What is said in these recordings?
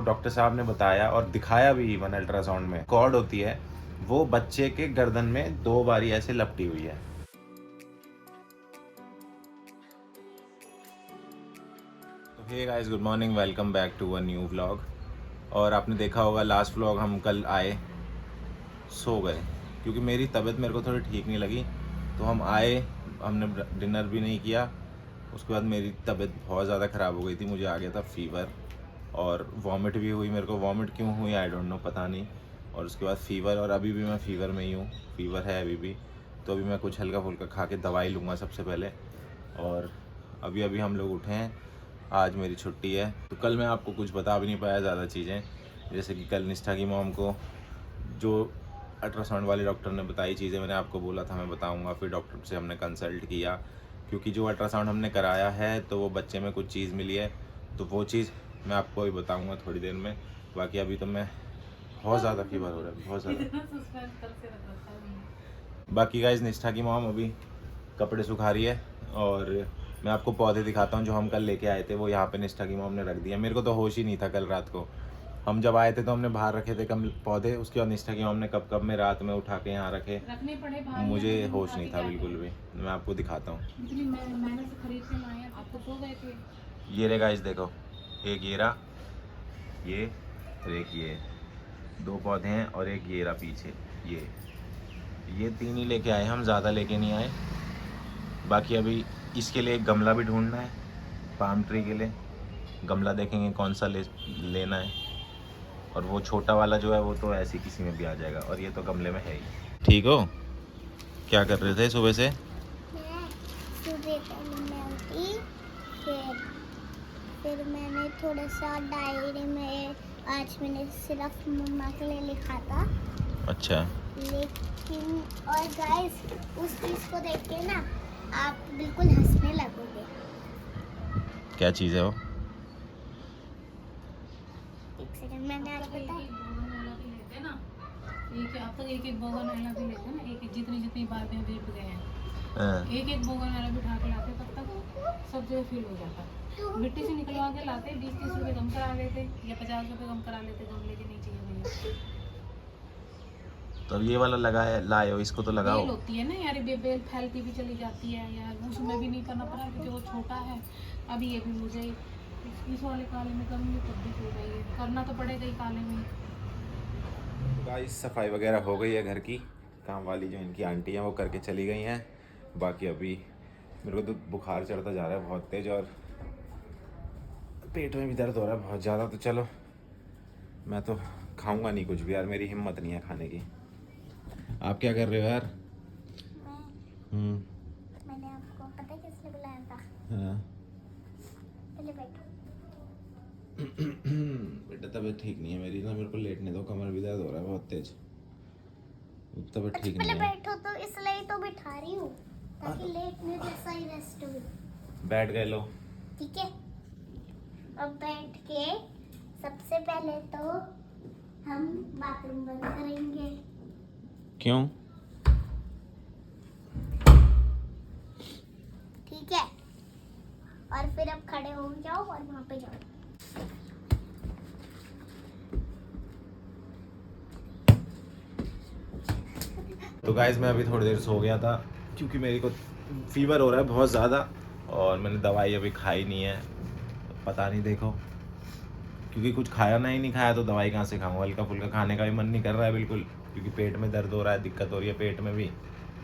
Doctor साहब ने बताया और दिखाया भी इवन अल्ट्रासाउंड में, कॉर्ड होती है वो बच्चे के गर्दन में 2 बारी ऐसे लपटी हुई है। तो hey guys, good morning, welcome back to a new vlog. और आपने देखा होगा लास्ट व्लॉग हम कल आए, सो गए क्योंकि मेरी तबीयत मेरे को थोड़ी ठीक नहीं लगी। तो हम आए, हमने डिनर भी नहीं किया। उसके बाद मेरी तबीयत बहुत ज़्यादा ख़राब हो गई थी, मुझे आ गया था फीवर और वॉमिट भी हुई। मेरे को वॉमिट क्यों हुई आई डोंट नो, पता नहीं। और उसके बाद फीवर, और अभी भी मैं फीवर में ही हूँ, फीवर है अभी भी। तो अभी मैं कुछ हल्का फुल्का खा के दवाई लूँगा सबसे पहले। और अभी अभी हम लोग उठे हैं, आज मेरी छुट्टी है। तो कल मैं आपको कुछ बता भी नहीं पाया ज़्यादा चीज़ें, जैसे कि कल निष्ठा की मॉम को जो अल्ट्रासाउंड वाले डॉक्टर ने बताई चीज़ें, मैंने आपको बोला था मैं बताऊंगा। फिर डॉक्टर से हमने कंसल्ट किया क्योंकि जो अल्ट्रासाउंड हमने कराया है तो वो बच्चे में कुछ चीज़ मिली है, तो वो चीज़ मैं आपको अभी बताऊंगा थोड़ी देर में। बाकी अभी तो मैं बहुत ज़्यादा फीवर हो रहा है, बहुत ज़्यादा। बाकी गाइस, निष्ठा की मॉम अभी कपड़े सुखा रही है और मैं आपको पौधे दिखाता हूँ जो हम कल लेके आए थे। वो यहाँ पे निष्ठा की मॉम ने रख दिया। मेरे को तो होश ही नहीं था कल रात को, हम जब आए थे तो हमने बाहर रखे थे कम पौधे। उसके बाद निष्ठा की मॉम ने कब कब में रात में उठा के यहाँ रखे, मुझे होश नहीं था बिल्कुल भी। मैं आपको दिखाता हूँ। ये रे गाइस देखो, एक ये रहा, ये और एक ये, 2 पौधे हैं और एक ये रहा पीछे। ये 3 ही लेके आए हम, ज़्यादा लेके नहीं आए। बाकी अभी इसके लिए एक गमला भी ढूंढना है, पाम ट्री के लिए गमला देखेंगे कौन सा लेना है। और वो छोटा वाला जो है वो तो ऐसे किसी में भी आ जाएगा, और ये तो गमले में है ही। ठीक हो? क्या कर रहे थे सुबह से? फिर मैंने थोड़ा सा डायरी में आज मैंने सिर्फ मम्मा के लिए लिखा था। अच्छा। लेकिन और गाइस, उस चीज को देख के ना आप बिल्कुल हंसने लगोगे। क्या चीज़ है वो? एक सेकंड, मैंने आज बताया। एक बोगनवेला भी लेते हैं ना, एक जितनी बार में बीत गए हैं, हाँ। एक बोगनवेला बिठा के लाते, तब तक सब जगह फील हो जाता। मिट्टी से निकलवा के लाते, 20-30 रुपए कम करा लेते या 50 रुपए कम करा लेते गमले के नीचे। तो ये वाला लगाए लाए हो, इसको तो लगाओ। बेल होती है ना यार, बेल फैलती भी चली जाती है यार, उसमें भी नहीं करना पड़ा क्योंकि वो छोटा है। अभी ये भी मुझे इस वाले काले में करूँगी तब भी हो रही है, करना तो पड़ेगा ही काले में। गाइस, सफाई वगैरह हो गई है घर की, काम वाली जो इनकी आंटी हैं वो करके चली गई हैं। बाकी अभी मेरे को तो बुखार चढ़ता जा रहा है बहुत तेज़, और पेट में भी दर्द हो रहा है बहुत ज़्यादा। तो चलो, मैं तो खाऊंगा नहीं कुछ भी यार, मेरी हिम्मत नहीं है खाने की। आप क्या कर रहे हो यार? मैंने आपको पता है किसने बुलाया था? हाँ। पहले बैठो। बेटा तबीयत ठीक नहीं है मेरी ना, मेरे को लेटने दो, कमर भी दर्द हो रहा है बहुत तेज। तबीयत ठीक नहीं पहले है। बैठो, तो इसलिए तो बिठा रही हूँ ताकि लेटने जैसा ही रेस्ट हो। बैठ गए लो। ठीक है, अब बैठ के सबसे पहले तो हम बाथरूम बंद करेंगे। क्यों? ठीक है, और फिर अब खड़े हो जाओ और वहां पे जाओ। तो गाइस, मैं अभी थोड़ी देर सो गया था क्योंकि मेरे को फीवर हो रहा है बहुत ज़्यादा, और मैंने दवाई अभी खाई नहीं है। पता नहीं, देखो, क्योंकि कुछ खाया ना ही नहीं खाया तो दवाई कहाँ से खाऊंगा। हल्का फुल्का खाने का भी मन नहीं कर रहा है बिल्कुल, क्योंकि पेट में दर्द हो रहा है, दिक्कत हो रही है पेट में भी,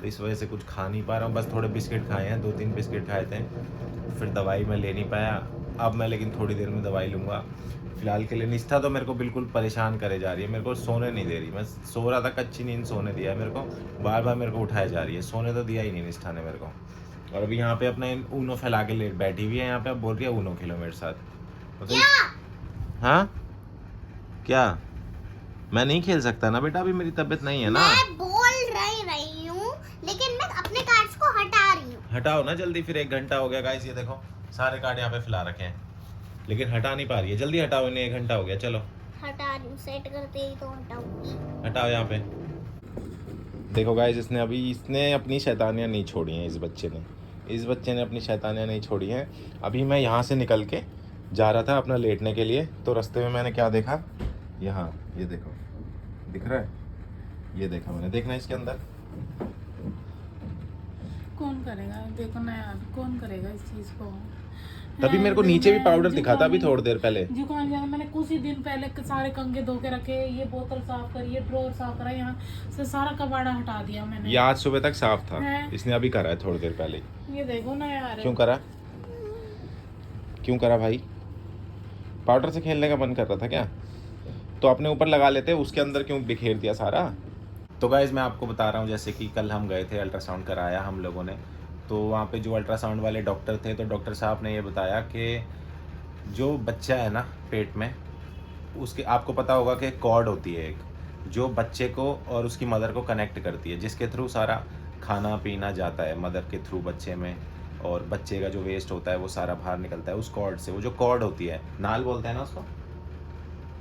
तो इस वजह से कुछ खा नहीं पा रहा हूँ। बस थोड़े बिस्किट खाए हैं, 2-3 बिस्किट खाए थे, फिर दवाई मैं ले नहीं पाया। अब मैं लेकिन थोड़ी देर में दवाई लूँगा। फिलहाल के लिए निष्ठा तो मेरे को बिल्कुल परेशान करे जा रही है, मेरे को सोने नहीं दे रही। मैं सो रहा था, कच्ची नींद सोने दिया है मेरे को, बार बार मेरे को उठाया जा रही है, सोने तो दिया ही नहीं निष्ठा ने मेरे को। और अभी यहाँ पे अपने ऊनो फैला के लेट बैठी हुई है यहाँ पे, अब बोल रही है ऊनो खेलो मेरे साथ। तो हाँ क्या? मैं नहीं खेल सकता ना बेटा, अभी मेरी तबीयत नहीं है ना। मैं बोल रही हूँ, लेकिन मैं अपने कार्ड्स को हटा रही हूँ। हटाओ ना जल्दी, फिर 1 घंटा हो गया गाइस, ये देखो सारे कार्ड यहाँ पे फैला रखे हैं, लेकिन हटा नहीं पा रही है। जल्दी हटाओ इन्हें, 1 घंटा हो गया। चलो हटा रही हूँ, सेट करते ही तो हटाऊंगी। हटाओ यहाँ पे। देखो गाइस, इसने अपनी शैतानियाँ नहीं छोड़ी हैं। इस बच्चे ने अपनी शैतानियाँ नहीं छोड़ी हैं। अभी मैं यहाँ से निकल के जा रहा था अपना लेटने के लिए, तो रास्ते में मैंने क्या देखा, यहाँ ये देखो, दिख रहा है, ये देखा मैंने, देखना इसके अंदर। कौन करेगा, देखो ना यार, कौन करेगा इस चीज को। तभी मेरे को नीचे भी पाउडर दिखा था अभी थोड़ी देर पहले। जुकाम जाना, मैंने कुछ ही दिन पहले सारे कंगे धो के रखे, ये बोतल साफ करी, ये ड्रॉर साफ करा, यहाँ से सारा कबाड़ा हटा दिया मैंने। ये आज सुबह तक साफ था, है। इसने अभी करा है थोड़ी देर पहले। ये देखो ना यार, क्यों करा, क्यों करा भाई? पाउडर से खेलने का मन कर रहा था क्या? तो अपने ऊपर लगा लेते, उसके अंदर क्यों बिखेर दिया सारा? तो गाइज मैं आपको बता रहा हूँ, जैसे कि कल हम गए थे, अल्ट्रासाउंड कराया हम लोगों ने, तो वहाँ पे जो अल्ट्रासाउंड वाले डॉक्टर थे, तो डॉक्टर साहब ने ये बताया कि जो बच्चा है ना पेट में, उसके आपको पता होगा कि कॉर्ड होती है एक, जो बच्चे को और उसकी मदर को कनेक्ट करती है, जिसके थ्रू सारा खाना पीना जाता है मदर के थ्रू बच्चे में, और बच्चे का जो वेस्ट होता है वो सारा बाहर निकलता है उस कॉर्ड से। वो जो कॉर्ड होती है, नाल बोलते हैं ना उसको।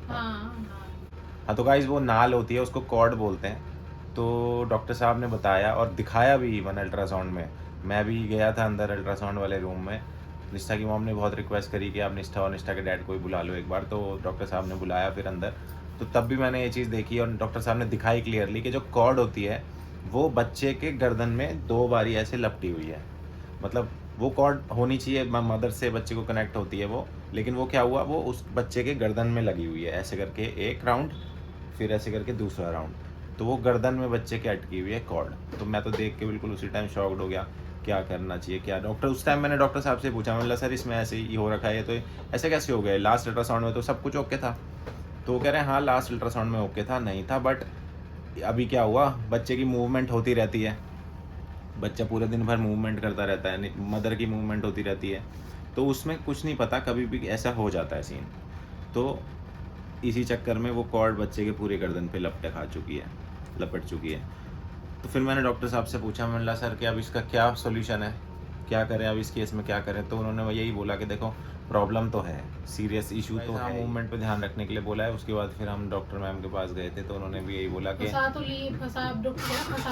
हाँ तो गाइज वो नाल होती है, उसको कॉर्ड बोलते हैं। तो डॉक्टर साहब ने बताया और दिखाया भी इवन अल्ट्रासाउंड में। मैं भी गया था अंदर अल्ट्रासाउंड वाले रूम में, निष्ठा की मॉम ने बहुत रिक्वेस्ट करी कि आप निष्ठा और निष्ठा के डैड को ही बुला लो एक बार, तो डॉक्टर साहब ने बुलाया फिर अंदर। तो तब भी मैंने ये चीज़ देखी और डॉक्टर साहब ने दिखाई क्लियरली कि जो कॉर्ड होती है वो बच्चे के गर्दन में 2 बारी ऐसे लपटी हुई है। मतलब वो कॉर्ड होनी चाहिए, मदर से बच्चे को कनेक्ट होती है वो, लेकिन वो क्या हुआ, वो उस बच्चे के गर्दन में लगी हुई है, ऐसे करके एक राउंड, फिर ऐसे करके दूसरा राउंड, तो वो गर्दन में बच्चे के अटकी हुई है कॉर्ड। तो मैं तो देख के बिल्कुल उसी टाइम शॉक्ड हो गया, क्या करना चाहिए क्या। डॉक्टर उस टाइम मैंने डॉक्टर साहब से पूछा, मैंने बोला सर इसमें ऐसे ही हो रखा है, तो ऐसे कैसे हो गया, लास्ट अल्ट्रासाउंड में तो सब कुछ ओके था। तो वो कह रहे हैं हाँ लास्ट अल्ट्रासाउंड में ओके था, नहीं था, बट अभी क्या हुआ, बच्चे की मूवमेंट होती रहती है, बच्चा पूरे दिन भर मूवमेंट करता रहता है, मदर की मूवमेंट होती रहती है, तो उसमें कुछ नहीं पता, कभी भी ऐसा हो जाता है सीन। तो इसी चक्कर में वो कॉर्ड बच्चे के पूरे गर्दन पे लपट चुकी है। तो फिर मैंने डॉक्टर साहब से पूछा, मैंने बोला सर कि अब इसका क्या सॉल्यूशन है, क्या करें अब इस केस में, क्या करें। तो उन्होंने यही बोला कि देखो प्रॉब्लम तो है, सीरियस इशू तो है, मूवमेंट पे ध्यान रखने के लिए बोला है। उसके बाद फिर हम डॉक्टर मैम के पास गए थे, तो उन्होंने भी यही बोला कि फंसा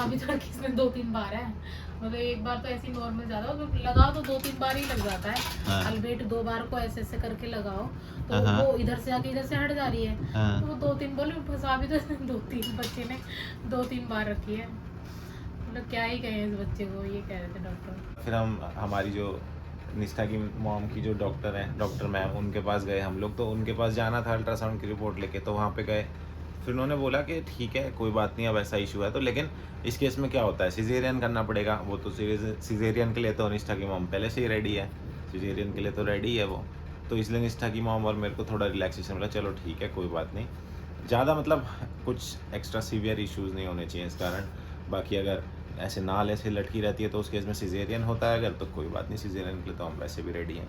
भी था किसने 2-3 बार है, मतलब एक बार तो ऐसे नॉर्मल ज्यादा लगाओ तो 2-3 बार ही लग जाता है। अल्बेट 2 बार को ऐसे ऐसे करके लगाओ तो वो इधर से आके इधर से हट जा रही है। तो वो 2-3 बोले फंसा भी तो 2-3 बच्चे ने 2-3 बार रखी है, मतलब क्या ही कहें इस बच्चे को, ये कह रहे थे डॉक्टर। फिर हम हमारी जो निष्ठा की मॉम की जो डॉक्टर हैं, डॉक्टर मैम, उनके पास गए हम लोग। तो उनके पास जाना था अल्ट्रासाउंड की रिपोर्ट लेके, तो वहाँ पे गए। फिर उन्होंने बोला कि ठीक है कोई बात नहीं, अब ऐसा इशू है तो, लेकिन इस केस में क्या होता है, सिजेरियन करना पड़ेगा। वो तो सिजेरियन के लिए तो निष्ठा की मॉम पहले से ही रेडी है, सिजेरियन के लिए तो रेडी है वो। तो इसलिए निष्ठा की मॉम और मेरे को थोड़ा रिलैक्सेशन मिला, चलो ठीक है कोई बात नहीं, ज़्यादा मतलब कुछ एक्स्ट्रा सीवियर इश्यूज़ नहीं होने चाहिए इस कारण। बाकी अगर ऐसे नाल ऐसे लटकी रहती है तो उस केस में सिजेरियन होता है अगर, तो कोई बात नहीं, सिजेरियन के लिए तो हम वैसे भी रेडी हैं।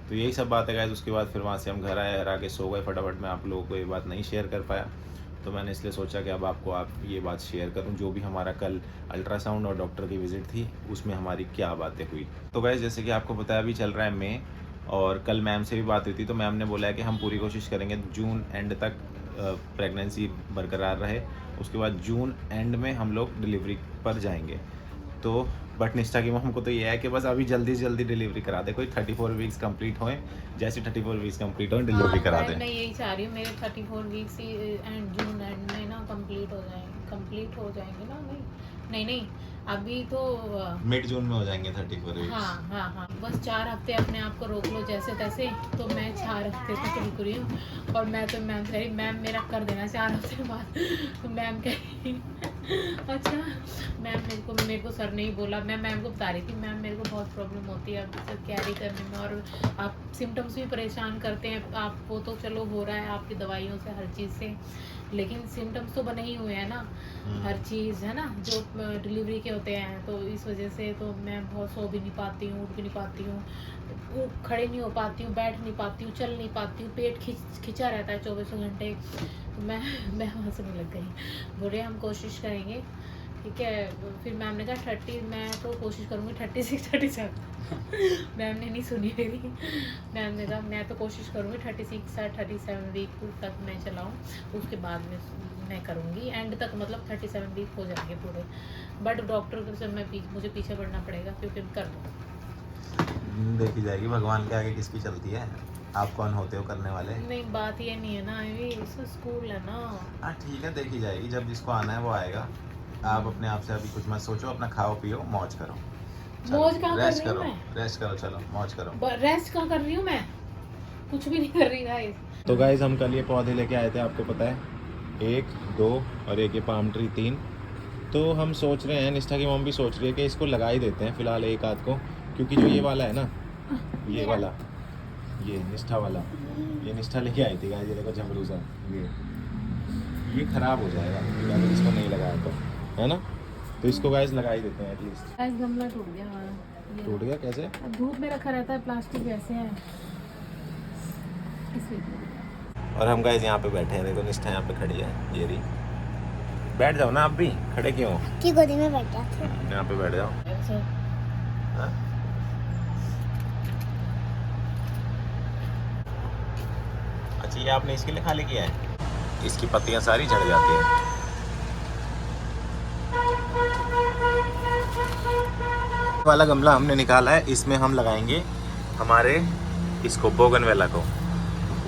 तो यही सब बात है गाइस। उसके बाद फिर वहाँ से हम घर आए, आके सो गए फटाफट। मैं आप लोगों को ये बात नहीं शेयर कर पाया, तो मैंने इसलिए सोचा कि अब आपको ये बात शेयर करूं, जो भी हमारा कल अल्ट्रासाउंड और डॉक्टर की विज़िट थी उसमें हमारी क्या बातें हुई। तो गाइस जैसे कि आपको पता है अभी चल रहा है मई, और कल मैम से भी बात हुई थी, तो मैम ने बोला है कि हम पूरी कोशिश करेंगे जून एंड तक प्रेगनेंसी बरकरार रहे, उसके बाद जून एंड में हम लोग डिलीवरी पर जाएंगे। तो बट निष्ठा की मम को तो ये है कि बस अभी जल्दी से जल्दी डिलीवरी करा दे, कोई 34 वीक्स कंप्लीट होए, जैसे 34 वीक्स कंप्लीट हो डिलीवरी करा दे। मैं यही चाह रही हूँ, मेरे 34 वीक्स एंड जून एंड में ना कंप्लीट हो जाएंगे ना। नहीं अभी तो मिड जून में हो जाएंगे 34 वीक्स। हाँ बस 4 हफ्ते अपने आप को रोक लो जैसे तैसे। तो मैं 4 हफ्ते तक रुक रही हूँ, और मैं तो मैम कह रही मैम मेरा कर देना 4 हफ्ते बाद। तो मैम कह रही अच्छा मैम मेरे को सर ने ही बोला, मैं मैम को बता रही थी मैम मेरे को बहुत प्रॉब्लम होती है अब कैरी करने में, और आप सिम्टम्स भी परेशान करते हैं आप, वो तो चलो हो रहा है आपकी दवाइयों से हर चीज़ से, लेकिन सिम्टम्स तो बने ही हुए हैं ना हर चीज़ है ना जो डिलीवरी के होते हैं। तो इस वजह से तो मैं बहुत सो भी नहीं पाती हूँ, उठ भी नहीं पाती हूँ, खड़े नहीं हो पाती हूँ, बैठ नहीं पाती हूँ, चल नहीं पाती हूँ, पेट खिंचा रहता है 24 घंटे। तो मैं हंसने लग गई, बोले हम कोशिश करेंगे ठीक है। फिर मैम ने कहा 30, मैं तो कोशिश करूँगी 36 37। मैम ने नहीं सुनी मेरी, मैम ने कहा मैं तो कोशिश करूँगी 36 या 37 वीक तक मैं चलाऊँ, उसके बाद में मैं करूँगी एंड तक, मतलब 37 वीक हो जाएंगे पूरे। बट डॉक्टर से मुझे पीछे पड़ना पड़ेगा क्योंकि कर दूँ। देखी जाएगी, भगवान के आगे किसकी चलती है। आप कौन होते हो करने वाले। नहीं बात ये नहीं है ना, ये इसका स्कूल है ना। हाँ ठीक है, देखी जाएगी, जब जिसको आना है वो आएगा। आप अपने आप से अभी कुछ मत सोचो, अपना खाओ पियो मौज करो। मौज कहाँ कर रेस्ट रही हूँ करो, मैं? रेस्ट करो, चलो मौज करो। रेस्ट कहाँ कर रही हूँ मैं? कुछ भी नहीं कर रही गाइस। तो गाइज हम कल ये पौधे लेके आए थे, आपको पता है, 1 2 और एक ये पाम ट्री 3। तो हम सोच रहे हैं, निष्ठा की मम्मी भी सोच रही है कि इसको लगा ही देते हैं फिलहाल एक आध को, क्योंकि जो ये वाला है ना, ये वाला, ये निष्ठा वाला, ये निष्ठा लेके आई थी गाइस, ये देखो झमरूसा, ये खराब हो जाएगा अगर इसको नहीं लगाया तो, है ना। तो इसको गाइस लगा ही देते हैं एटलीस्ट। गाइस गमला टूट गया हमारा। टूट गया कैसे? अब धूप में रखा रहता है, प्लास्टिक वैसे है इसलिए। और हम गाइस यहाँ पे बैठे हैं, देखो निष्ठा यहाँ पे खड़ी है, ये रही। बैठ जाओ ना आप भी, खड़े क्यों हो? की गोदी में बैठ जाते हैं। यहाँ पे बैठ जाओ। ऐसा हाँ? अच्छा ये आपने इसके लिए खाली किया है? इसकी पत्तियां सारी झड़ जाती हैं। वाला गमला हमने निकाला है, इसमें हम लगाएंगे हमारे इसको बोगनवेला को।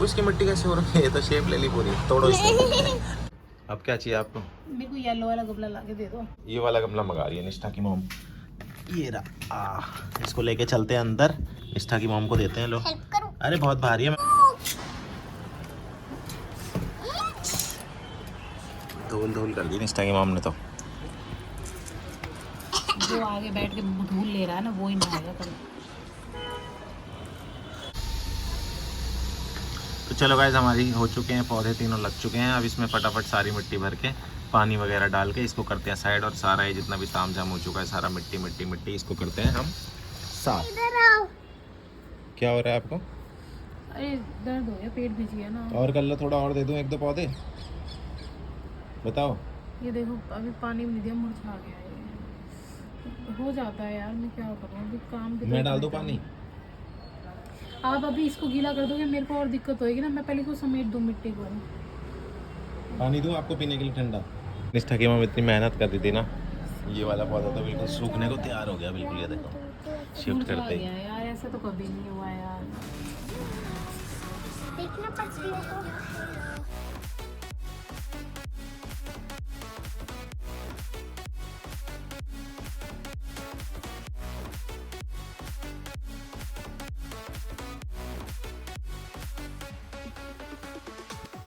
उसकी मिट्टी कैसे हो रही है, ये तो शेप ले ली पूरी, तोड़ो इसको। अब क्या चाहिए आपको? मेरे को येलो वाला गमला ला के दे दो। ये वाला गमला मंगा रही है निष्ठा की मॉम, ये रहा। इसको लेके चलते हैं अंदर, निष्ठा की मॉम को देते हैं। लो, हेल्प करो। अरे बहुत भारी है, धूल धूल कर दी निष्ठा की मॉम ने। तो जो आगे बैठ के धूल ले रहा है ना, वो ही नहाएगा कल। तो चलो गाइस, हमारी हो चुके हैं पौधे, तीनों लग चुके हैं। अब इसमें फटाफट सारी मिट्टी भर के, पानी वगैरह डाल के इसको करते हैं साइड, और सारा ये जितना भी तामझाम हो चुका है, सारा मिट्टी मिट्टी मिट्टी, इसको करते हैं हम साफ। इधर आओ। क्या हो रहा है आपको? अरे दर्द हो गया, पेट भिज गया ना। और कर लो, थोड़ा और दे दूं, 1 2 पौधे, बताओ। ये देखो अभी पानी भी नहीं दिया, मुरझा गया ये। हो जाता है यार, मैं क्या करूँ अभी, काम भी तो मैं डाल इतना दूं पानी? आप अभी इसको गीला कर दोगे, मेरे को और दिक्कत होगी ना। मैं पहले को समेट दूं मिट्टी को। पानी दूं आपको पीने के लिए ठंडा? निष्ठा की मम्मी इतनी मेहनत कर दी थी ना, ये वाला पौधा तो बिल्कुल सूखने को तैयार हो गया बिल्कुल, ये देखो शिफ्ट मुरझा करते गया ही। यार, ऐसा तो कभी नहीं हुआ यार। देखना पत्तियों को।